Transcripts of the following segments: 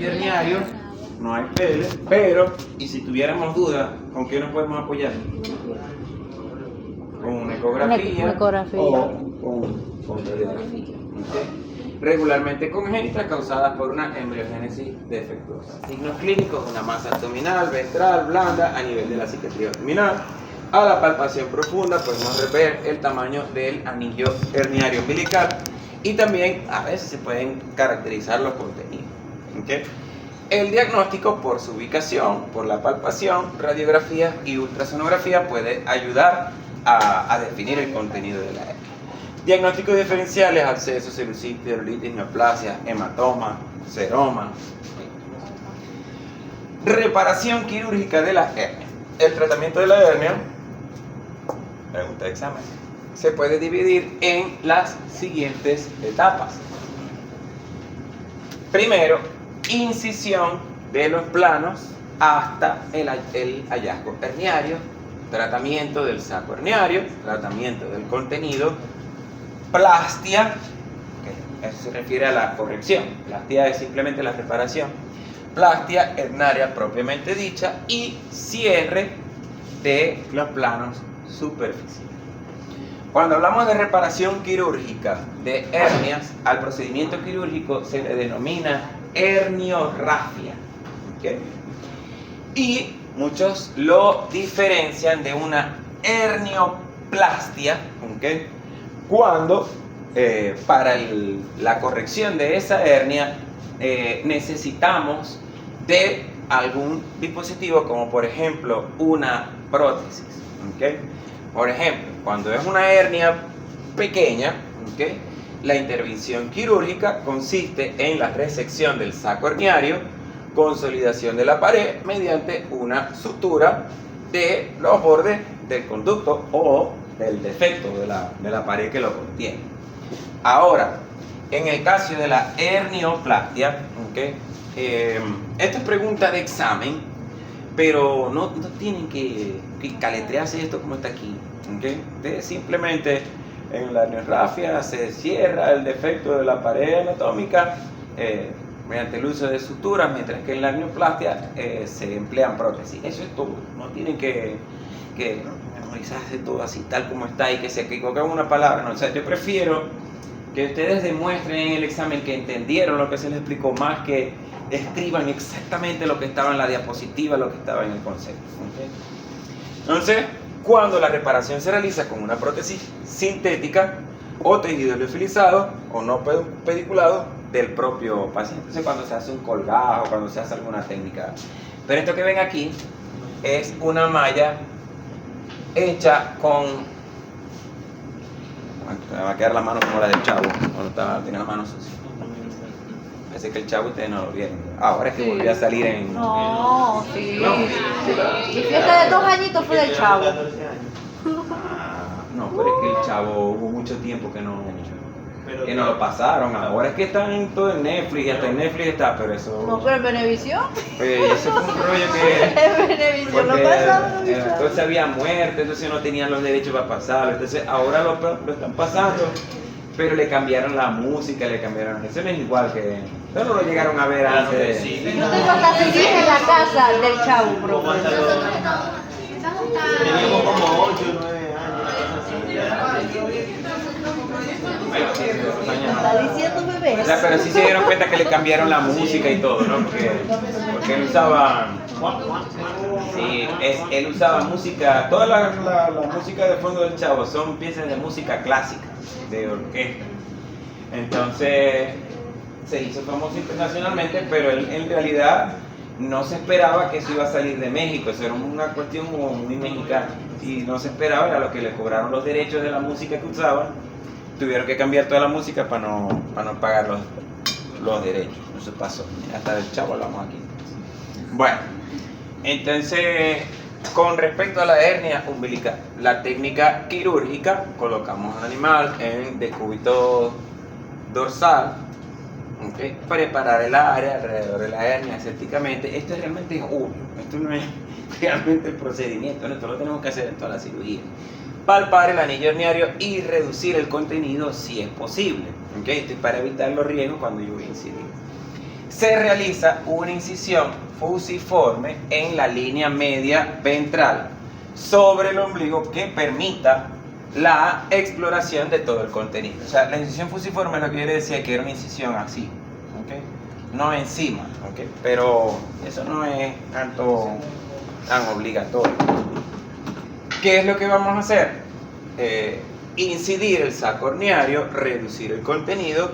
anillo herniario, no hay pele, pero, y si tuviéramos dudas, ¿con qué nos podemos apoyar? Con una ecografía, Una ecografía. O con radiografía. ¿Okay? Regularmente congénitas causadas por una embriogénesis defectuosa. Signos clínicos: una masa abdominal, ventral, blanda a nivel de la cicatriz abdominal. A la palpación profunda podemos ver el tamaño del anillo herniario umbilical y también a veces se pueden caracterizar los contenidos. ¿Okay? El diagnóstico, por su ubicación, por la palpación, radiografía y ultrasonografía, puede ayudar a definir el contenido de la hernia. Diagnósticos diferenciales: absceso, celulitis, celulitis, neoplasia, hematoma, seroma. Reparación quirúrgica de la hernia. El tratamiento de la hernia, pregunta de examen, se puede dividir en las siguientes etapas. Primero, incisión de los planos hasta el hallazgo herniario, tratamiento del saco herniario, tratamiento del contenido, plastia, okay, eso se refiere a la corrección, plastia es simplemente la reparación, plastia herniaria propiamente dicha y cierre de los planos superficiales. Cuando hablamos de reparación quirúrgica de hernias, al procedimiento quirúrgico se le denomina herniorrafia. ¿Okay? Y muchos lo diferencian de una hernioplastia, ¿okay? Cuando para la corrección de esa hernia necesitamos de algún dispositivo, como por ejemplo una prótesis. ¿Okay? Por ejemplo, cuando es una hernia pequeña, ¿okay? La intervención quirúrgica consiste en la resección del saco herniario, consolidación de la pared mediante una sutura de los bordes del conducto o del defecto de la pared que lo contiene. Ahora, en el caso de la hernioplastia, ¿okay? Esto es pregunta de examen, pero no tienen que caletrearse esto como está aquí. ¿Okay? Simplemente en la herniorrafia se cierra el defecto de la pared anatómica mediante el uso de suturas, mientras que en la hernioplastia se emplean prótesis. Eso es todo. No tienen que memorizarse todo así tal como está y que se equivoquen una palabra. No, o sea, yo prefiero que ustedes demuestren en el examen que entendieron lo que se les explicó, más que escriban exactamente lo que estaba en la diapositiva, lo que estaba en el concepto. ¿Okay? Entonces, cuando la reparación se realiza con una prótesis sintética o tejido liofilizado o no pediculado del propio paciente. Entonces, cuando se hace un colgajo, cuando se hace alguna técnica. Pero esto que ven aquí es una malla hecha con... Me va a quedar la mano como la del chavo cuando tenía la mano sucia. Parece que el chavo ustedes no lo vieron. Ahora es que volvió a salir en... No, sí. No. Mi fiesta de 2 añitos fue del chavo. No, pero es que el chavo hubo mucho tiempo que no lo pasaron. Ahora es que están en todo en Netflix, y hasta en Netflix está, pero eso... No, pero en Venevisión. Eso fue un rollo que... En Venevisión lo pasaron. Entonces había muerte, entonces no tenían los derechos para pasarlo. Entonces ahora lo están pasando, pero le cambiaron la música, le cambiaron... Eso no es igual que... Ustedes no lo llegaron a ver antes de... Yo tengo hasta seguir en la casa del chavo, bro. Teníamos como 8 o 9 Está diciendo bebés. O sea, pero sí se dieron cuenta que le cambiaron la música y todo, ¿no? Porque él usaba... Sí, él usaba música... Toda la música de fondo del chavo son piezas de música clásica, de orquesta. Entonces... se hizo famoso internacionalmente, pero él en realidad no se esperaba que eso iba a salir de México. Eso era una cuestión muy mexicana y no se esperaba, era lo que le cobraron los derechos de la música que usaban. Tuvieron que cambiar toda la música para no pagar los derechos. Eso pasó, hasta del chavo hablamos aquí. Bueno, entonces con respecto a la hernia umbilical, la técnica quirúrgica: colocamos al animal en decúbito dorsal. Okay. Preparar el área alrededor de la hernia asépticamente. Esto es realmente obvio, esto no es realmente el procedimiento, esto lo tenemos que hacer en toda la cirugía. Palpar el anillo herniario y reducir el contenido si es posible. Okay. Esto es para evitar los riesgos cuando yo voy a incidir. se realiza una incisión fusiforme en la línea media ventral sobre el ombligo que permita la exploración de todo el contenido. O sea, la incisión fusiforme lo que yo le decía que era una incisión así, ¿okay? No encima, ¿okay? Pero eso no es tan obligatorio. ¿Qué es lo que vamos a hacer? Incidir el saco horneario, reducir el contenido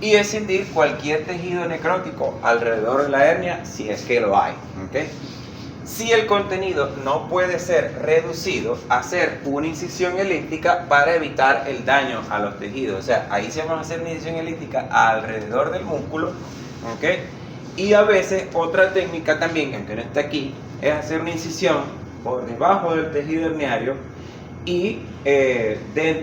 y escindir cualquier tejido necrótico alrededor de la hernia si es que lo hay, ¿okay? Si el contenido no puede ser reducido, hacer una incisión elíptica para evitar el daño a los tejidos. O sea, ahí sí vamos a hacer una incisión elíptica alrededor del músculo, ¿okay? Y a veces otra técnica también, aunque no está aquí, es hacer una incisión por debajo del tejido herniario y,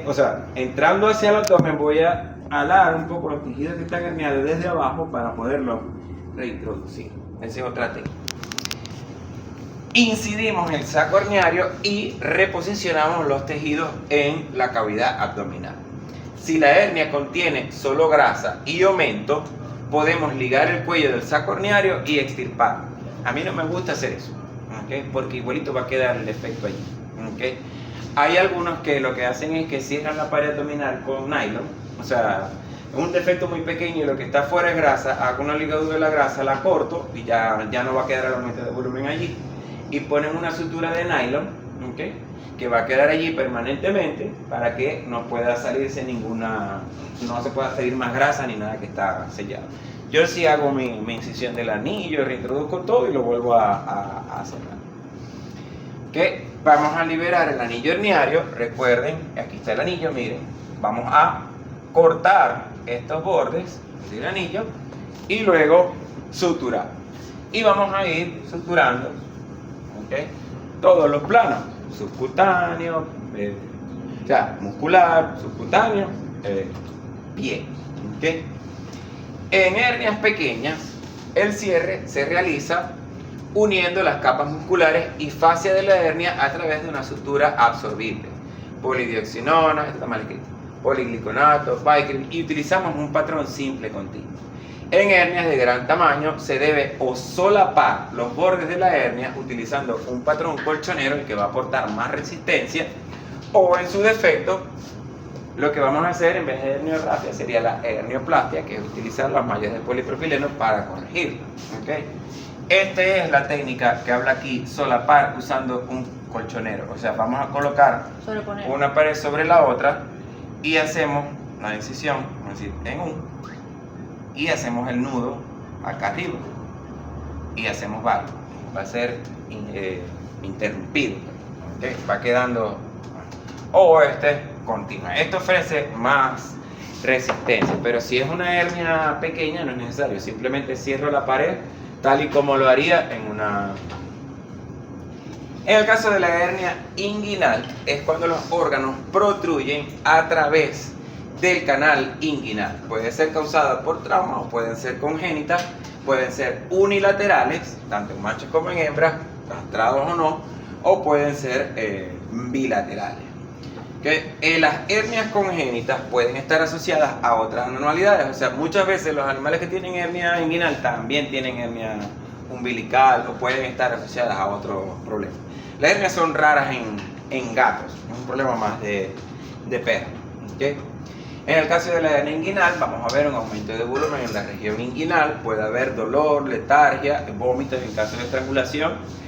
o sea, entrando hacia el abdomen voy a alar un poco los tejidos que están herniados desde abajo para poderlos reintroducir. Esa es otra técnica. Incidimos el saco herniario y reposicionamos los tejidos en la cavidad abdominal. Si la hernia contiene solo grasa y aumento, podemos ligar el cuello del saco horneario y extirparlo. A mí no me gusta hacer eso, ¿okay? Porque igualito va a quedar el efecto allí, ¿okay? Hay algunos que lo que hacen es que cierran la pared abdominal con nylon, o sea, es un defecto muy pequeño y lo que está fuera es grasa, hago una ligadura de la grasa, la corto y ya no va a quedar el aumento de volumen allí. Y ponen una sutura de nylon, ¿okay? Que va a quedar allí permanentemente para que no pueda salirse no se pueda salir más grasa ni nada que está sellado. Yo sí hago mi incisión del anillo, reintroduzco todo y lo vuelvo a cerrar. ¿Okay? Vamos a liberar el anillo herniario. Recuerden, aquí está el anillo, miren. Vamos a cortar estos bordes del anillo y luego suturar. Y vamos a ir suturando, ¿okay? Todos los planos, subcutáneo, o sea, muscular, subcutáneo, pie, ¿okay? En hernias pequeñas, el cierre se realiza uniendo las capas musculares y fascia de la hernia a través de una sutura absorbible, polidioxinona, está mal escrito, poligliconato, Vicryl, y utilizamos un patrón simple continuo. En hernias de gran tamaño se debe o solapar los bordes de la hernia utilizando un patrón colchonero, el que va a aportar más resistencia, o en su defecto, lo que vamos a hacer en vez de herniorrafia sería la hernioplastia, que es utilizar las mallas de polipropileno para corregirlo, ¿okay? Esta es la técnica que habla aquí, solapar usando un colchonero. O sea, vamos a colocar una pared sobre la otra y hacemos la incisión, vamos a decir, y hacemos el nudo acá arriba y hacemos barro. Va a ser interrumpido, ¿okay? Va quedando, o continua. Esto ofrece más resistencia, pero si es una hernia pequeña no es necesario, simplemente cierro la pared tal y como lo haría en una... En el caso de la hernia inguinal es cuando los órganos protruyen a través del canal inguinal. Puede ser causada por trauma o pueden ser congénitas, pueden ser unilaterales, tanto en machos como en hembras, castrados o no, o pueden ser bilaterales. Las hernias congénitas pueden estar asociadas a otras anormalidades, o sea, muchas veces los animales que tienen hernia inguinal también tienen hernia umbilical o pueden estar asociadas a otros problemas. Las hernias son raras en gatos, es un problema más de perros, ¿okay? En el caso de la hernia inguinal vamos a ver un aumento de volumen en la región inguinal, puede haber dolor, letargia, vómitos en caso de estrangulación.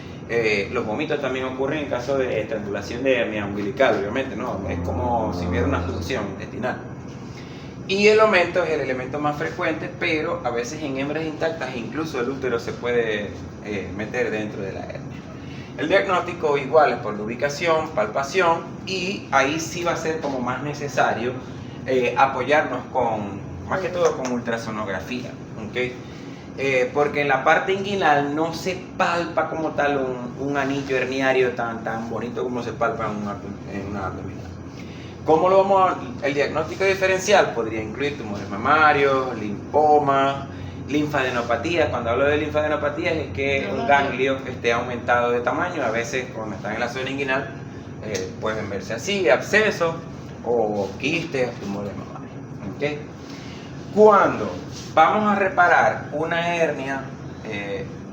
Los vómitos también ocurren en caso de estrangulación de hernia umbilical, obviamente, ¿no? Es como si hubiera una obstrucción intestinal. Y el aumento es el elemento más frecuente, pero a veces en hembras intactas incluso el útero se puede meter dentro de la hernia. El diagnóstico igual es por la ubicación, palpación, y ahí sí va a ser como más necesario apoyarnos más que todo con ultrasonografía, ¿okay? Porque en la parte inguinal no se palpa como tal un anillo herniario tan bonito como se palpa en una abdominal. ¿Cómo lo vamos el diagnóstico diferencial? Podría incluir tumores mamarios, linfoma, linfadenopatía. Cuando hablo de linfadenopatía es que un ganglio esté aumentado de tamaño. A veces cuando están en la zona inguinal pueden verse así, abscesos o quistes, tumores mamarios, ¿okay? Cuando vamos a reparar una hernia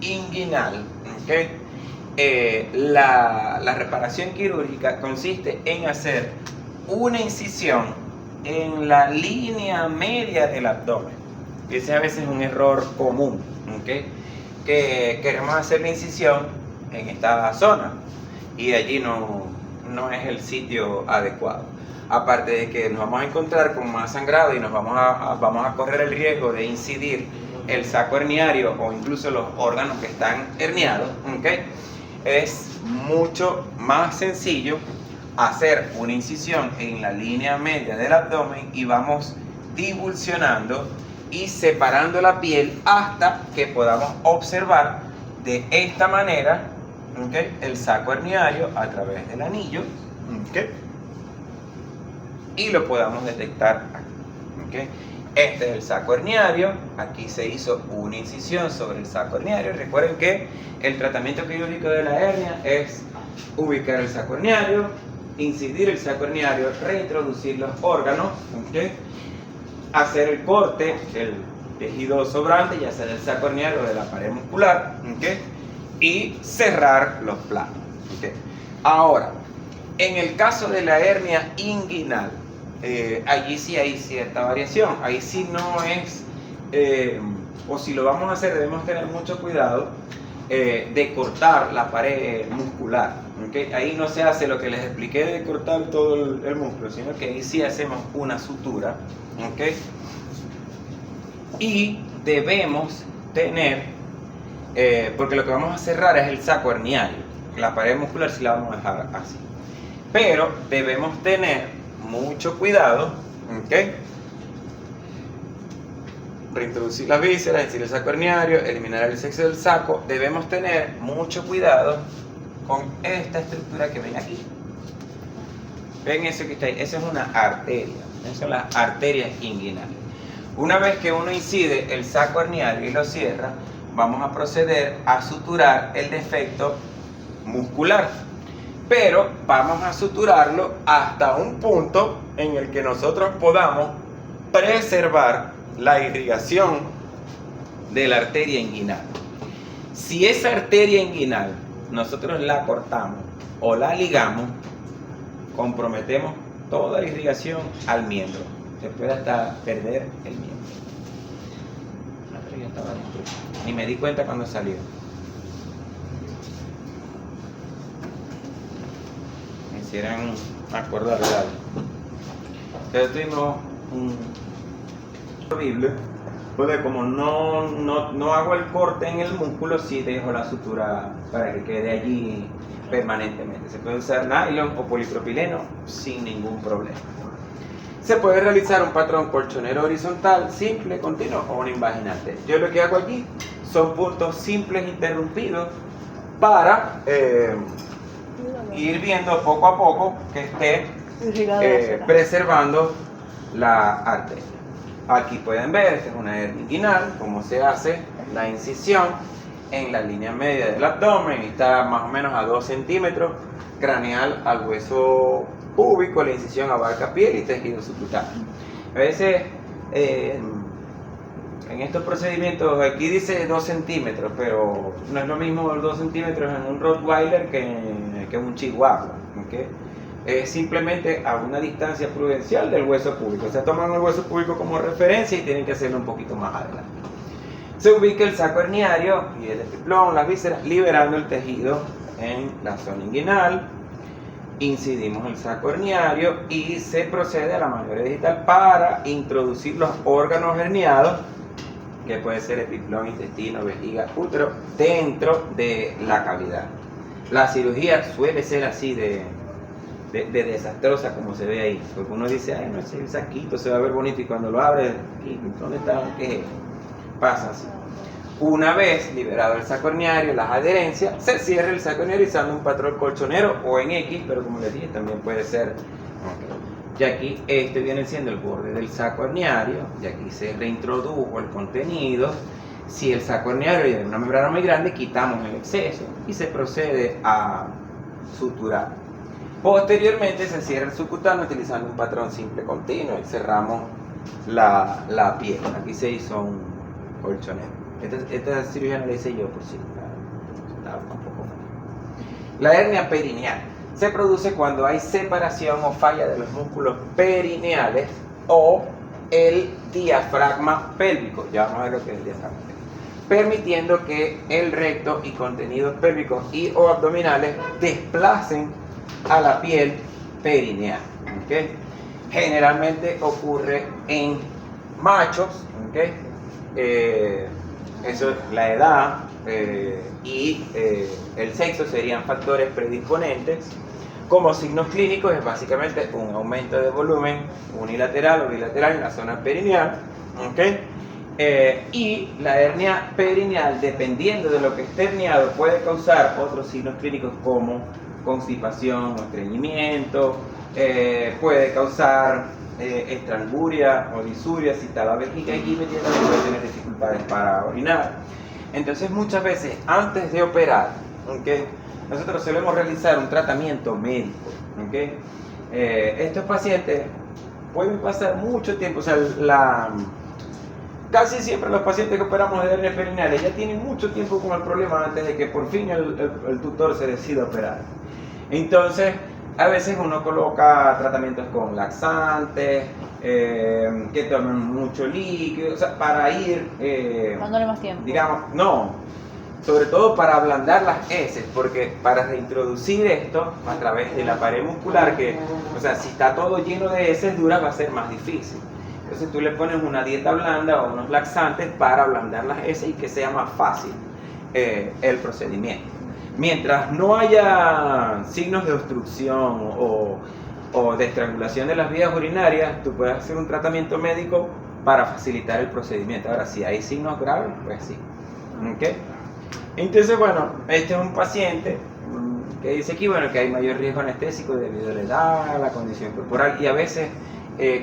inguinal, ¿okay? La reparación quirúrgica consiste en hacer una incisión en la línea media del abdomen. Ese a veces es un error común, ¿okay? Que queremos hacer la incisión en esta zona y allí no es el sitio adecuado. Aparte de que nos vamos a encontrar con más sangrado y nos vamos a correr el riesgo de incidir el saco herniario o incluso los órganos que están herniados, ¿okay? Es mucho más sencillo hacer una incisión en la línea media del abdomen y vamos divulsionando y separando la piel hasta que podamos observar de esta manera, ¿okay? El saco herniario a través del anillo, ¿okay? Y lo podamos detectar aquí, ¿okay? Este es el saco herniario, aquí se hizo una incisión sobre el saco herniario. Recuerden que el tratamiento quirúrgico de la hernia es ubicar el saco herniario, incidir el saco herniario, reintroducir los órganos, ¿okay? Hacer el corte del tejido sobrante, ya sea del saco herniario o de la pared muscular, ¿okay? Y cerrar los planos, ¿okay? Ahora, en el caso de la hernia inguinal, allí sí hay cierta variación. Ahí sí no es, o si lo vamos a hacer, debemos tener mucho cuidado de cortar la pared muscular, ¿okay? Ahí no se hace lo que les expliqué de cortar todo el músculo, sino que ahí sí hacemos una sutura, ¿okay? Y debemos tener, porque lo que vamos a cerrar es el saco herniario, la pared muscular sí la vamos a dejar así, pero debemos tener mucho cuidado, ¿okay? Reintroducir las vísceras, incidir el saco herniario, eliminar el sexo del saco. Debemos tener mucho cuidado con esta estructura que ven aquí. ¿Ven eso que está ahí? Esa es una arteria. Esas son las arterias inguinales. Una vez que uno incide el saco herniario y lo cierra, vamos a proceder a suturar el defecto muscular. Pero vamos a suturarlo hasta un punto en el que nosotros podamos preservar la irrigación de la arteria inguinal. Si esa arteria inguinal nosotros la cortamos o la ligamos, comprometemos toda la irrigación al miembro. Se puede hasta perder el miembro. La arteria estaba dentro. Ni me di cuenta cuando salió. Me hicieran acordar de algo. Entonces tuvimos un horrible, porque como no hago el corte en el músculo, sí dejo la sutura para que quede allí permanentemente. Se puede usar nylon o polipropileno sin ningún problema. Se puede realizar un patrón colchonero horizontal, simple, continuo o un invaginante. Yo lo que hago aquí son puntos simples interrumpidos para ir viendo poco a poco que esté preservando la arteria. Aquí pueden ver, esta es una hernia inguinal, cómo se hace la incisión en la línea media del abdomen. Está más o menos a 2 centímetros craneal al hueso púbico. La incisión abarca piel y tejido subcutáneo. A veces en estos procedimientos aquí dice 2 centímetros, pero no es lo mismo los 2 centímetros en un Rottweiler que un Chihuahua, ¿okay? Es simplemente a una distancia prudencial del hueso púbico. O sea, toman el hueso púbico como referencia y tienen que hacerlo un poquito más adelante. Se ubica el saco herniario y el epiplón, las vísceras, liberando el tejido en la zona inguinal. Incidimos el saco herniario y se procede a la maniobra digital para introducir los órganos herniados, que puede ser epiplón, intestino, vejiga, útero, dentro de la cavidad. La cirugía suele ser así de desastrosa como se ve ahí, porque uno dice, ay, no, ese saquito se va a ver bonito, y cuando lo abre, ¿dónde está? ¿Qué pasa así? Una vez liberado el saco herniario, las adherencias, se cierra el saco herniario usando un patrón colchonero o en X, pero como les dije, también puede ser. Y aquí este viene siendo el borde del saco herniario, y aquí se reintrodujo el contenido. Si el saco herniario es una membrana muy grande, quitamos el exceso y se procede a suturar. Posteriormente se cierra el subcutáneo utilizando un patrón simple continuo y cerramos la piel. Aquí se hizo un colchonero. Esta cirugía no la hice yo, por si estaba un poco mal. La hernia perineal se produce cuando hay separación o falla de los músculos perineales o el diafragma pélvico. Ya vamos a ver lo que es el diafragma pélvico, permitiendo que el recto y contenidos pélvicos y o abdominales desplacen a la piel perineal. ¿Okay? Generalmente ocurre en machos, ¿okay? Eso, la edad y el sexo serían factores predisponentes. Como signos clínicos es básicamente un aumento de volumen unilateral o bilateral en la zona perineal, ¿okay? Y la hernia perineal, dependiendo de lo que esté herniado, puede causar otros signos clínicos como constipación o estreñimiento, puede causar estranguria o disuria si está la vejiga allí metida, puede tener dificultades para orinar. Entonces muchas veces antes de operar, ¿okay? Nosotros solemos realizar un tratamiento médico, ¿okay? Estos pacientes pueden pasar mucho tiempo, o sea, casi siempre los pacientes que operamos de hernias perineales ya tienen mucho tiempo con el problema antes de que por fin el tutor se decida operar. Entonces, a veces uno coloca tratamientos con laxantes, que tomen mucho líquido, o sea, para ir... dándole más tiempo. Digamos, no, sobre todo para ablandar las heces, porque para reintroducir esto a través de la pared muscular, que, o sea, si está todo lleno de heces duras va a ser más difícil. Entonces tú le pones una dieta blanda o unos laxantes para ablandar las heces y que sea más fácil el procedimiento. Mientras no haya signos de obstrucción o de estrangulación de las vías urinarias, tú puedes hacer un tratamiento médico para facilitar el procedimiento. Ahora, si hay signos graves, pues sí. ¿Okay? Entonces, bueno, este es un paciente que dice aquí, bueno, que hay mayor riesgo anestésico debido a la edad, a la condición corporal, y a veces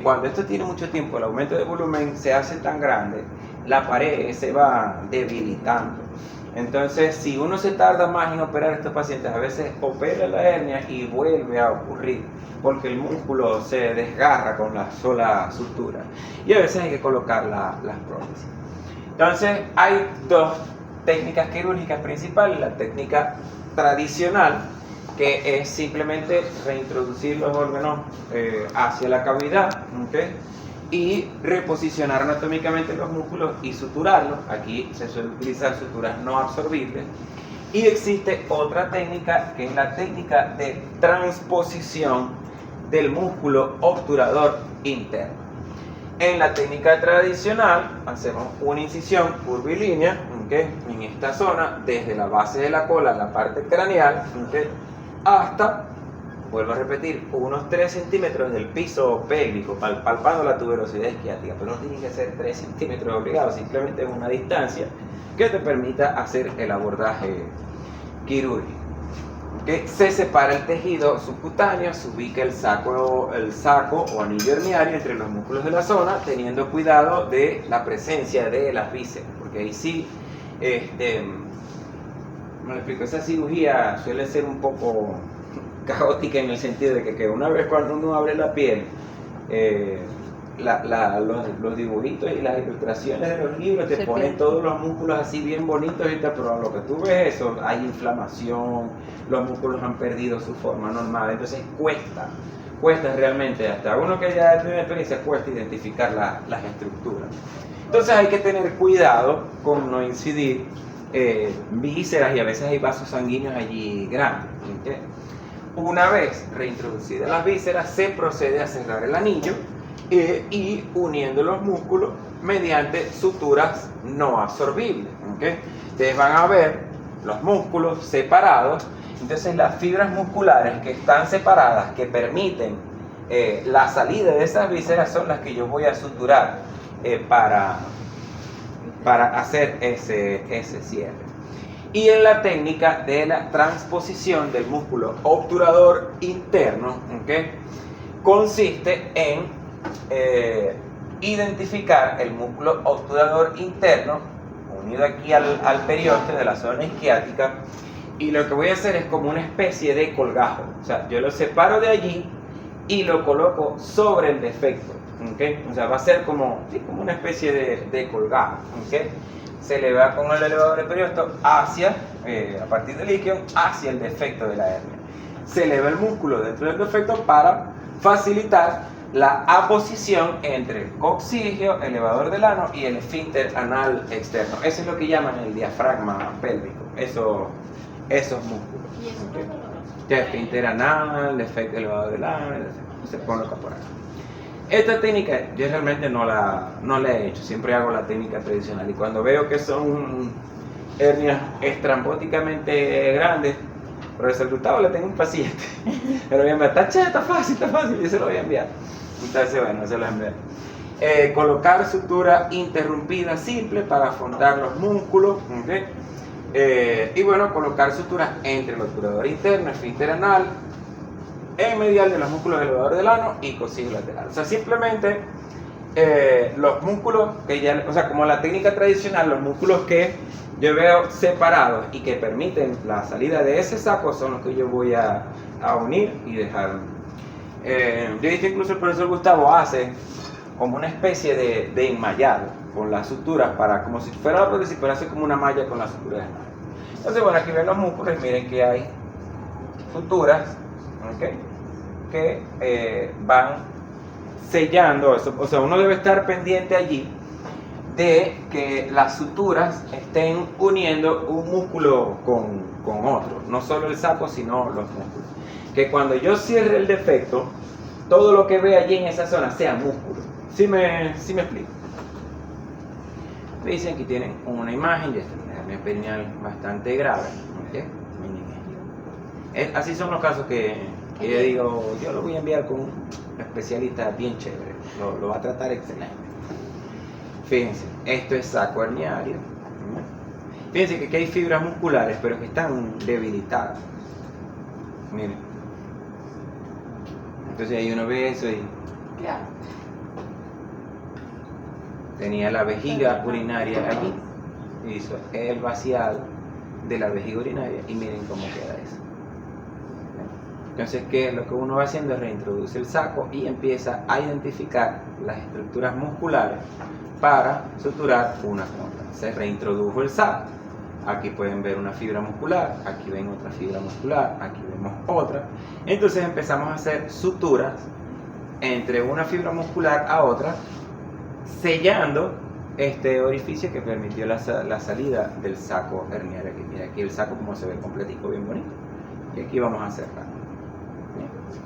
cuando esto tiene mucho tiempo, el aumento de volumen se hace tan grande, la pared se va debilitando. Entonces, si uno se tarda más en operar a estos pacientes, a veces opera la hernia y vuelve a ocurrir, porque el músculo se desgarra con la sola sutura. Y a veces hay que colocar las prótesis. Entonces, hay dos técnicas quirúrgicas principales: la técnica tradicional, que es simplemente reintroducir los órganos hacia la cavidad, ¿okay? Y reposicionar anatómicamente los músculos y suturarlos. Aquí se suele utilizar suturas no absorbibles. Y existe otra técnica, que es la técnica de transposición del músculo obturador interno. En la técnica tradicional hacemos una incisión curvilínea, ¿okay? En esta zona, desde la base de la cola, la parte craneal, ¿okay? Hasta, vuelvo a repetir, unos 3 centímetros del piso pélvico, palpando la tuberosidad isquiática, pero no tiene que ser 3 centímetros obligados, simplemente es una distancia que te permita hacer el abordaje quirúrgico. ¿Okay? Se separa el tejido subcutáneo, se ubica el saco o anillo herniario entre los músculos de la zona, teniendo cuidado de la presencia de las vísceras, porque ahí sí, me lo explico, esa cirugía suele ser un poco caótica en el sentido de que una vez cuando uno abre la piel, los dibujitos y las ilustraciones de los libros te ponen todos los músculos así bien bonitos, pero a lo que tú ves eso, hay inflamación, los músculos han perdido su forma normal, entonces cuesta realmente, hasta uno que ya tiene experiencia, cuesta identificar las estructuras. Entonces hay que tener cuidado con no incidir vísceras, y a veces hay vasos sanguíneos allí grandes, ¿okay? Una vez reintroducidas las vísceras, se procede a cerrar el anillo y uniendo los músculos mediante suturas no absorbibles, ¿okay? Ustedes van a ver los músculos separados. Entonces las fibras musculares que están separadas, que permiten la salida de esas vísceras, son las que yo voy a suturar para hacer ese cierre. Y en la técnica de la transposición del músculo obturador interno, ¿okay? Consiste en identificar el músculo obturador interno unido aquí al periósteo de la zona isquiática, y lo que voy a hacer es como una especie de colgajo. O sea, yo lo separo de allí y lo coloco sobre el defecto, ¿okay? O sea, va a ser como, sí, como una especie de colgado, ¿okay? Se eleva con el elevador del periosto hacia, a partir del isquio, hacia el defecto de la hernia. Se eleva el músculo dentro del defecto para facilitar la aposición entre el coccigio, elevador del ano, y el esfínter anal externo. Eso es lo que llaman el diafragma pélvico, esos músculos. ¿Y eso ¿Okay? cómo lo haces? Ya esfínter anal, defecto elevador del ano, se coloca por acá. Esta técnica yo realmente no la he hecho, siempre hago la técnica tradicional, y cuando veo que son hernias estrambóticamente grandes, profesor Gustavo, le tengo un paciente, pero me está fácil, yo se lo voy a enviar. Entonces, bueno, se lo envié. Colocar sutura interrumpida simple para afrontar los músculos, ¿okay? Y bueno, colocar suturas entre el obturador interno, esfínter anal, en medial de los músculos del elevador del ano y coccigio lateral. O sea, simplemente los músculos que ya, o sea, como la técnica tradicional, los músculos que yo veo separados y que permiten la salida de ese saco son los que yo voy a unir y dejar. Yo he visto incluso el profesor Gustavo hace como una especie de enmallado con las suturas para, como si fuera la prótesis, pero hace como una malla con las suturas. Entonces, bueno, aquí ven los músculos, miren que hay suturas, ¿okay? Que van sellando eso. O sea, uno debe estar pendiente allí de que las suturas estén uniendo un músculo con otro, no solo el saco, sino los músculos. Que cuando yo cierre el defecto, todo lo que ve allí en esa zona sea músculo. ¿Sí me explico? Me dicen que tienen una imagen de esta hernia perineal bastante grave, ¿okay? Así son los casos que yo digo, yo lo voy a enviar con un especialista bien chévere, lo va a tratar excelente. Fíjense, esto es saco herniario. Fíjense que aquí hay fibras musculares, pero que están debilitadas. Miren. Entonces ahí uno ve eso y claro, tenía la vejiga urinaria allí, hizo el vaciado de la vejiga urinaria y miren cómo queda eso. Entonces, ¿qué es lo que uno va haciendo? Es reintroduce el saco y empieza a identificar las estructuras musculares para suturar una con otra. Se reintrodujo el saco. Aquí pueden ver una fibra muscular, aquí ven otra fibra muscular, aquí vemos otra. Entonces empezamos a hacer suturas entre una fibra muscular a otra, sellando este orificio que permitió la salida del saco herniario. Aquí, mira, aquí el saco como se ve completico, bien bonito. Y aquí vamos a cerrar.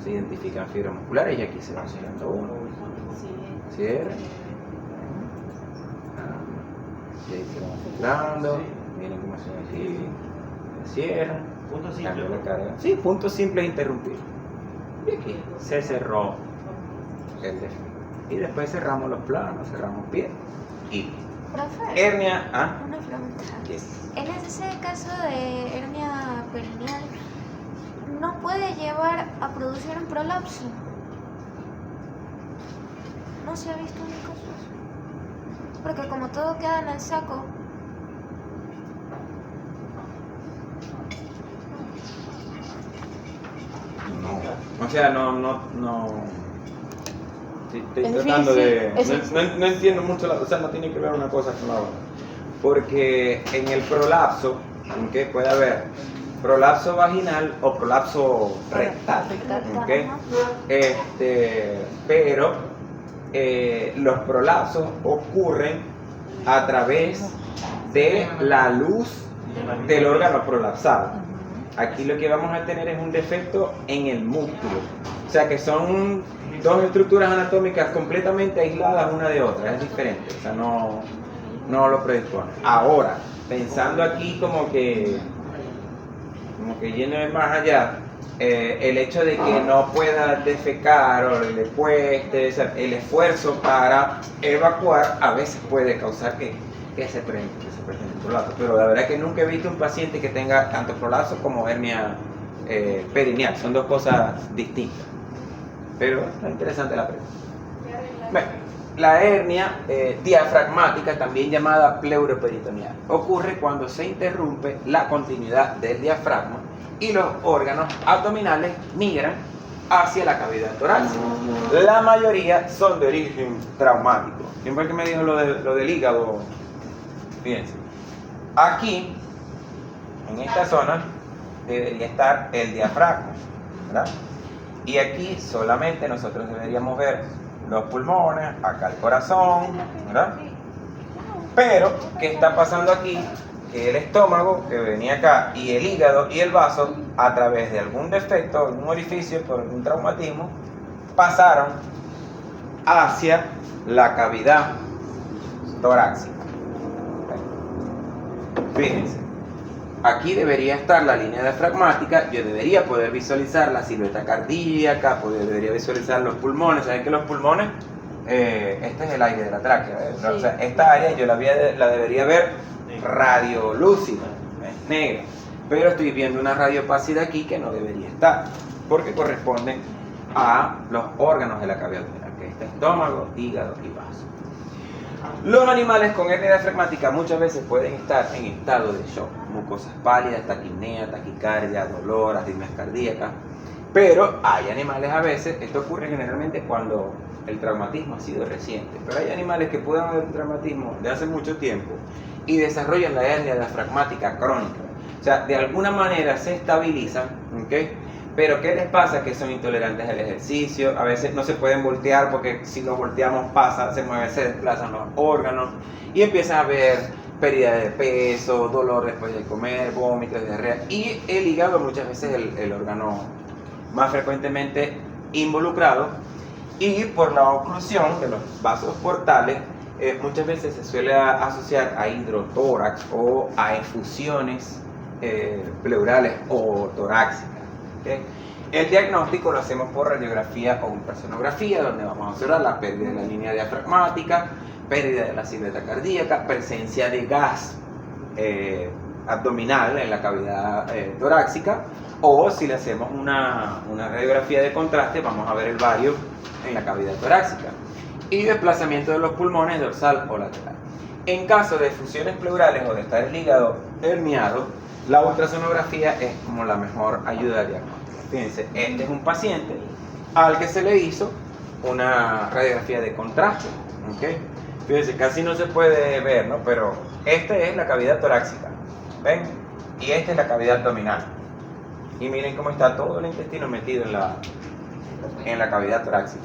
Se identifican fibras musculares y aquí se va sellando uno. Cierra. Y ahí se va filtrando. Miren cómo se ve aquí. Cierra. Punto simple. La carga. Sí, punto simple interrumpir. Y aquí se cerró el defecto. Y después cerramos los planos, cerramos pies. Y Profe, hernia. una pregunta. Yes. En ese caso de hernia perineal, ¿no puede llevar a producir un prolapso? ¿No se ha visto un caso así? Porque como todo queda en el saco. No. O sea, no. Sí, estoy Es tratando difícil, de. No entiendo mucho, o sea, no tiene que ver una cosa con la otra. Porque en el prolapso, aunque puede haber prolapso vaginal o prolapso rectal, ¿okay? Pero los prolapsos ocurren a través de la luz del órgano prolapsado. Aquí lo que vamos a tener es un defecto en el músculo, o sea que son dos estructuras anatómicas completamente aisladas una de otra, es diferente, o sea, no lo predispone. Ahora, pensando aquí como que yendo más allá, el hecho de que no pueda defecar o le cueste, el esfuerzo para evacuar a veces puede causar que se presente el prolapso, pero la verdad es que nunca he visto un paciente que tenga tanto prolapso como hernia perineal, son dos cosas distintas, pero es interesante la pregunta. Bueno, la hernia diafragmática, también llamada pleuroperitoneal, ocurre cuando se interrumpe la continuidad del diafragma y los órganos abdominales migran hacia la cavidad torácica. La mayoría son de origen traumático. ¿Quién fue el que me dijo lo del hígado? Fíjense. Aquí, en esta zona, debería estar el diafragma, ¿verdad? Y aquí solamente nosotros deberíamos ver los pulmones, acá el corazón, ¿verdad? Pero, ¿qué está pasando aquí? Que el estómago, que venía acá, y el hígado y el vaso, a través de algún defecto, algún orificio, por algún traumatismo, pasaron hacia la cavidad torácica. Fíjense, aquí debería estar la línea diafragmática, yo debería poder visualizar la silueta cardíaca, debería visualizar los pulmones. ¿Saben que los pulmones? Este es el aire de la tráquea, ¿ves? Sí. O sea, esta área yo la debería ver radiolúcida, negra, pero estoy viendo una radiopácida aquí que no debería estar, porque corresponden a los órganos de la cavidad torácica, que es estómago, hígado y vaso. Los animales con hernia diafragmática muchas veces pueden estar en estado de shock, mucosas pálidas, taquipnea, taquicardia, dolor, arritmias cardíacas, pero hay animales a veces, esto ocurre generalmente cuando el traumatismo ha sido reciente, pero hay animales que pueden haber un traumatismo de hace mucho tiempo y desarrollan la hernia diafragmática crónica. O sea, de alguna manera se estabilizan, ¿ok? Pero ¿qué les pasa? Que son intolerantes al ejercicio, a veces no se pueden voltear porque si los volteamos pasa, se mueve, se desplazan los órganos y empieza a haber pérdida de peso, dolor después de comer, vómitos, diarrea, y el hígado muchas veces es el órgano más frecuentemente involucrado, y por la oclusión de los vasos portales muchas veces se suele asociar a hidrotórax o a efusiones pleurales o torácicas. ¿Okay? El diagnóstico lo hacemos por radiografía o ultrasonografía, donde vamos a observar la pérdida de la línea diafragmática, pérdida de la silueta cardíaca, presencia de gas abdominal en la cavidad torácica, o si le hacemos una radiografía de contraste, vamos a ver el vario en la cavidad torácica, y desplazamiento de los pulmones dorsal o lateral. En caso de efusiones pleurales o de estar el hígado herniado, la ultrasonografía es como la mejor ayuda diagnóstica. Fíjense, este es un paciente al que se le hizo una radiografía de contraste, ¿okay? Fíjense, casi no se puede ver, ¿no? Pero esta es la cavidad torácica, ¿ven? Y esta es la cavidad abdominal. Y miren cómo está todo el intestino metido en la cavidad torácica.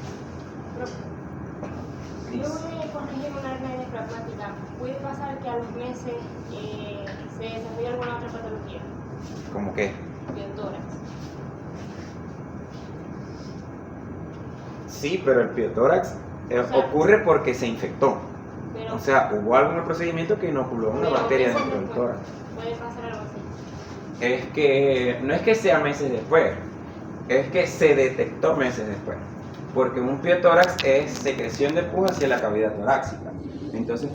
Luego de corregir una hernia diafragmática, ¿puede pasar que a los meses se desarrolle alguna otra patología? ¿Cómo qué? Piotórax. Sí, pero el piotórax ocurre porque se infectó. Pero, O sea, hubo algún procedimiento que inoculó una pero bacteria meses dentro del después, tórax. puede pasar algo así. Es que no es que sea meses después, es que se detectó meses después. Porque un piotórax es secreción de pus hacia la cavidad torácica. Entonces,